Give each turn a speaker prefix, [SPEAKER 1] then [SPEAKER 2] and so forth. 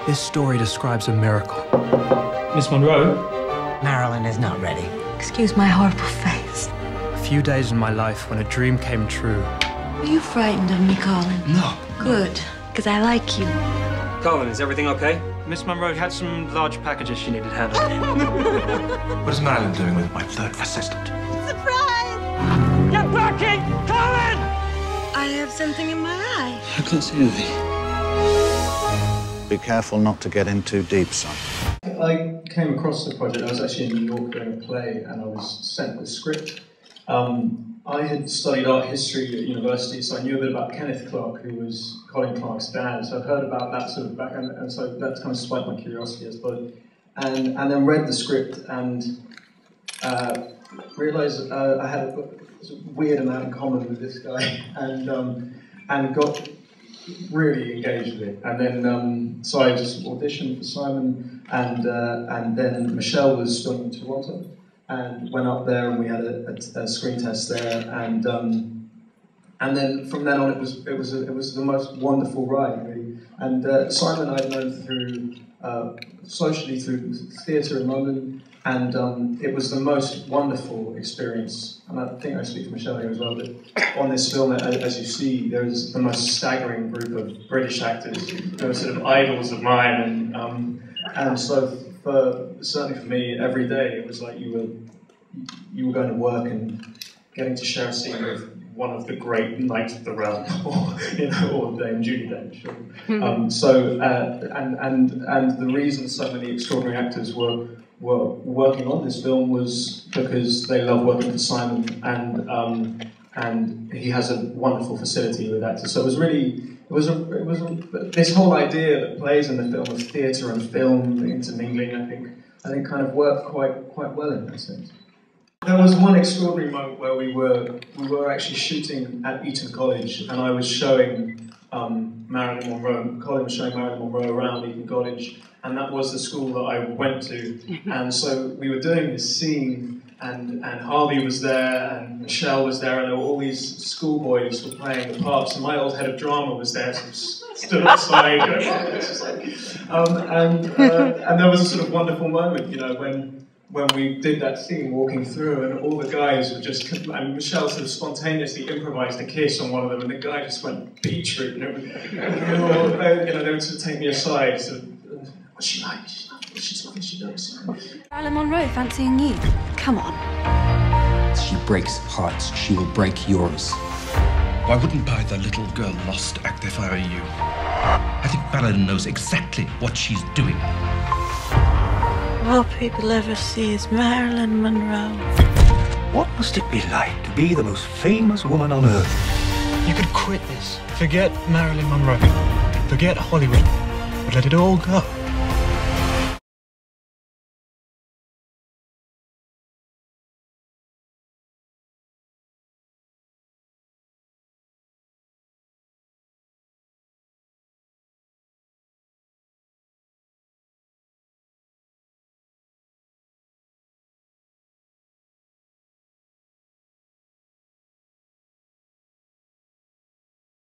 [SPEAKER 1] This story describes a miracle.
[SPEAKER 2] Miss Monroe?
[SPEAKER 3] Marilyn is not ready.
[SPEAKER 4] Excuse my horrible face.
[SPEAKER 1] A few days in my life when a dream came true.
[SPEAKER 4] Are you frightened of me, Colin?
[SPEAKER 1] No.
[SPEAKER 4] Good, because I like you.
[SPEAKER 2] Colin, is everything okay? Miss Monroe had some large packages she needed handled.
[SPEAKER 5] What is Marilyn doing with my third assistant?
[SPEAKER 4] Surprise!
[SPEAKER 2] Get backing! Colin!
[SPEAKER 4] I have something in my eye.
[SPEAKER 2] I can't see anything.
[SPEAKER 6] Be careful not to get in too deep, son.
[SPEAKER 7] I came across the project. I was actually in New York doing a play, and I was sent the script. I had studied art history at university, so I knew a bit about Kenneth Clark, who was Colin Clark's dad. So I'd heard about that sort of background, and so that kind of spiked my curiosity, I suppose. And then read the script and realised I had a weird amount in common with this guy, and got really engaged with it. And then so I just auditioned for Simon, and then Michelle was filming in Toronto, and went up there and we had a screen test there, and then from then on it was the most wonderful ride, really. And Simon I'd known through socially through theatre in London, and it was the most wonderful experience. And I think I speak for Michelle here as well, but on this film, as you see, there is the most staggering group of British actors who are sort of idols of mine, and so certainly for me, every day it was like you were going to work and getting to share a scene with one of the great knights of the realm, or Dame Judi Dench. And the reason so many extraordinary actors were working on this film was because they love working for Simon, and he has a wonderful facility with actors. So it was this whole idea that plays in the film of theatre and film intermingling, I think kind of worked quite well in that sense. There was one extraordinary moment where we were actually shooting at Eton College, and I was showing Marilyn Monroe. Colin was showing Marilyn Monroe around Eton College, and that was the school that I went to. And so we were doing this scene, and Harvey was there, and Michelle was there, and there were all these schoolboys who were playing the parts, and my old head of drama was there, so stood outside. And there was a sort of wonderful moment, when we did that scene walking through, and all the guys were just, and Michelle sort of spontaneously improvised a kiss on one of them, and the guy just went beetroot, and they would sort of take me aside, sort of, what's she like? She's lovely, she knows.
[SPEAKER 4] Marilyn Monroe fancying you. Come on.
[SPEAKER 5] She breaks hearts. She will break yours. I wouldn't buy the little girl lost act if I were you. I think Marilyn knows exactly what she's doing.
[SPEAKER 4] All people ever see is Marilyn Monroe.
[SPEAKER 8] What must it be like to be the most famous woman on earth?
[SPEAKER 2] You could quit this. Forget Marilyn Monroe. Forget Hollywood. But let it all go.